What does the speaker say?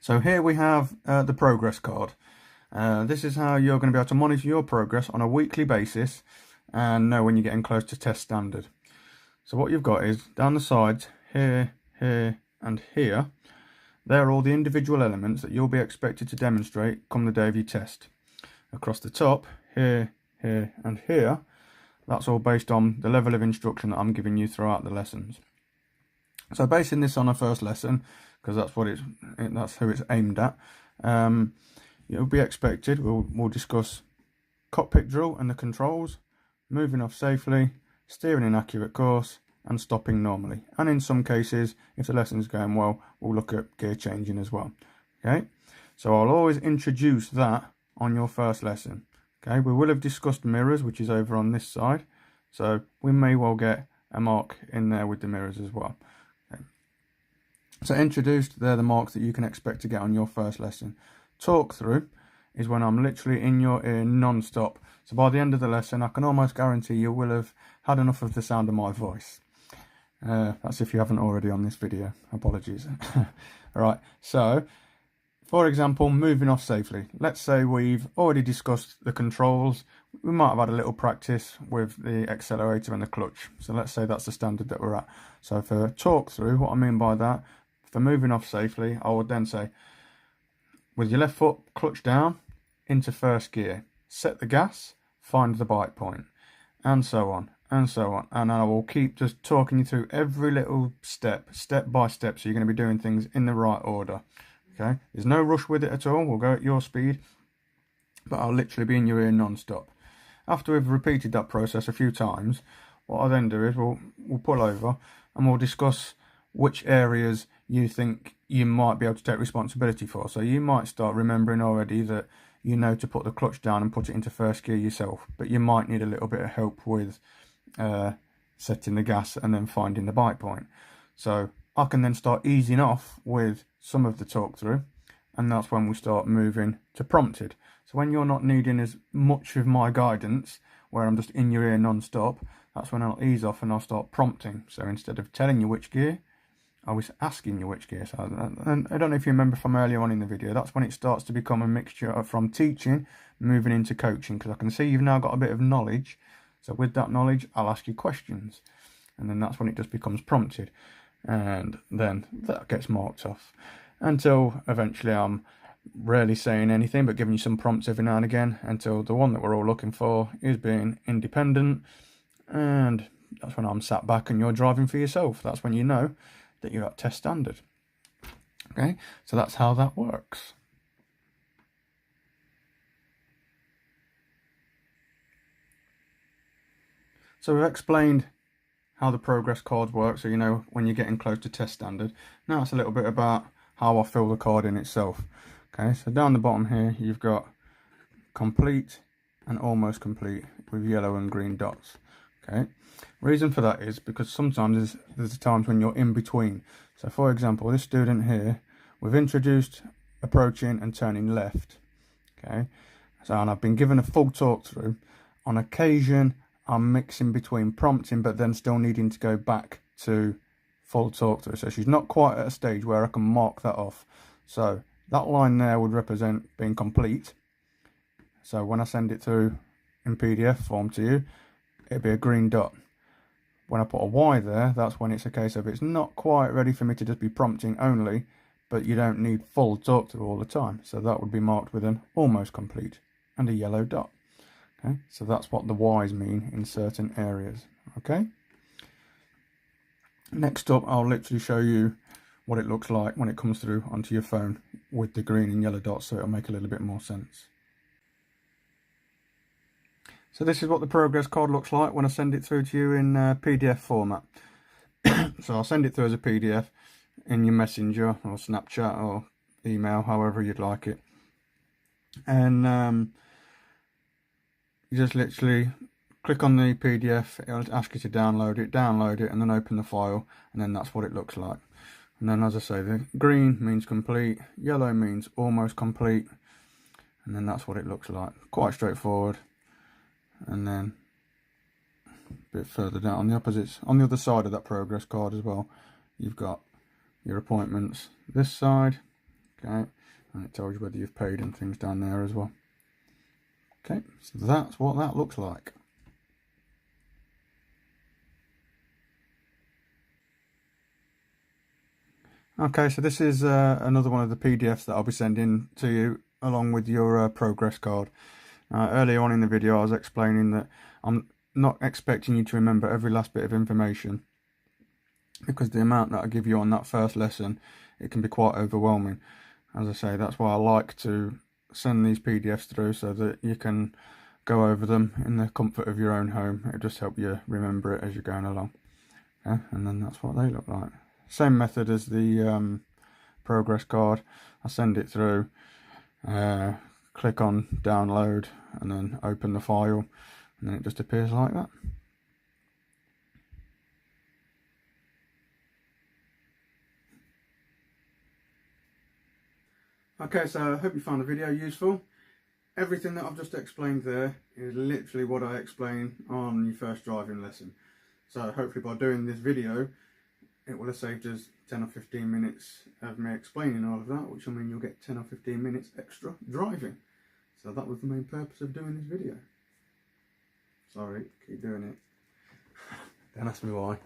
So here we have the progress card. This is how you're going to be able to monitor your progress on a weekly basis and know when you're getting close to test standard. So what you've got is down the sides, here, here and here, they're all the individual elements that you'll be expected to demonstrate come the day of your test. Across the top, here, here and here, that's all based on the level of instruction that I'm giving you throughout the lessons. So basing this on a first lesson, because that's who it's aimed at, you'll be expected, we'll discuss cockpit drill and the controls, moving off safely, steering in accurate course and stopping normally. And in some cases, if the lesson's going well, we'll look at gear changing as well. Okay, so I'll always introduce that on your first lesson. Okay, we will have discussed mirrors, which is over on this side, so we may well get a mark in there with the mirrors as well. Okay. So introduced, they're the marks that you can expect to get on your first lesson. Talk through is when I'm literally in your ear non-stop. So by the end of the lesson, I can almost guarantee you will have had enough of the sound of my voice. That's if you haven't already on this video. Apologies. Alright, so for example, moving off safely. Let's say we've already discussed the controls. We might have had a little practice with the accelerator and the clutch. So let's say that's the standard that we're at. So for talk through, what I mean by that, for moving off safely, I would then say, with your left foot clutch down, into first gear, set the gas, find the bite point, and so on, and so on. And I will keep just talking you through every little step by step, so you're going to be doing things in the right order. Okay, there's no rush with it at all, we'll go at your speed, but I'll literally be in your ear non-stop. After we've repeated that process a few times, what I then do is we'll pull over and we'll discuss which areas you think you might be able to take responsibility for. So you might start remembering already that you know to put the clutch down and put it into first gear yourself, but you might need a little bit of help with setting the gas and then finding the bite point. So I can then start easing off with some of the talk through, and that's when we start moving to prompted. So when you're not needing as much of my guidance, where I'm just in your ear non-stop, that's when I'll ease off and I'll start prompting. So instead of telling you which gear, I was asking you which gear. So and I don't know if you remember from earlier on in the video, that's when it starts to become a mixture from teaching moving into coaching, because I can see you've now got a bit of knowledge. So with that knowledge, I'll ask you questions, and then that's when it just becomes prompted, and then that gets marked off until eventually I'm rarely saying anything but giving you some prompts every now and again, until the one that we're all looking for is being independent, and that's when I'm sat back and you're driving for yourself. That's when you know that you're at test standard. Okay, so that's how that works. So we've explained how the progress card works, so you know when you're getting close to test standard. Now it's a little bit about how I fill the card in itself. Okay, so down the bottom here you've got complete and almost complete with yellow and green dots. Okay, reason for that is because sometimes there's times when you're in between. So for example, this student here, we've introduced approaching and turning left. Okay, so and I've been given a full talk through. On occasion I'm mixing between prompting but then still needing to go back to full talk through. So she's not quite at a stage where I can mark that off. So that line there would represent being complete. So when I send it through in PDF form to you, it'd be a green dot. When I put a Y there, that's when it's a case of it's not quite ready for me to just be prompting only, but you don't need full talk through all the time. So that would be marked with an almost complete and a yellow dot. Okay, so that's what the Y's mean in certain areas. Okay. Next up, I'll literally show you what it looks like when it comes through onto your phone with the green and yellow dots, so it'll make a little bit more sense. So this is what the progress card looks like when I send it through to you in PDF format. So I'll send it through as a PDF in your Messenger or Snapchat or email, however you'd like it. And you just literally click on the PDF, it'll ask you to download it, and then open the file, and then that's what it looks like. And then, as I say, the green means complete, yellow means almost complete, and then that's what it looks like. Quite straightforward. And then a bit further down on the other side of that progress card as well, you've got your appointments this side, Okay, and it tells you whether you've paid and things down there as well. Okay, so that's what that looks like. Okay, so this is another one of the PDFs that I'll be sending to you along with your progress card. Earlier on in the video I was explaining that I'm not expecting you to remember every last bit of information, because the amount that I give you on that first lesson, it can be quite overwhelming. As I say, that's why I like to send these PDFs through so that you can go over them in the comfort of your own home. It'll just help you remember it as you're going along. Okay, and then that's what they look like. Same method as the progress card. I send it through, click on download, and then open the file, and then it just appears like that. Okay, so I hope you found the video useful. Everything that I've just explained there is literally what I explain on your first driving lesson. So hopefully by doing this video, it will have saved us 10 or 15 minutes of me explaining all of that, which will mean you'll get 10 or 15 minutes extra driving. So that was the main purpose of doing this video. Sorry, keep doing it. Don't ask me why.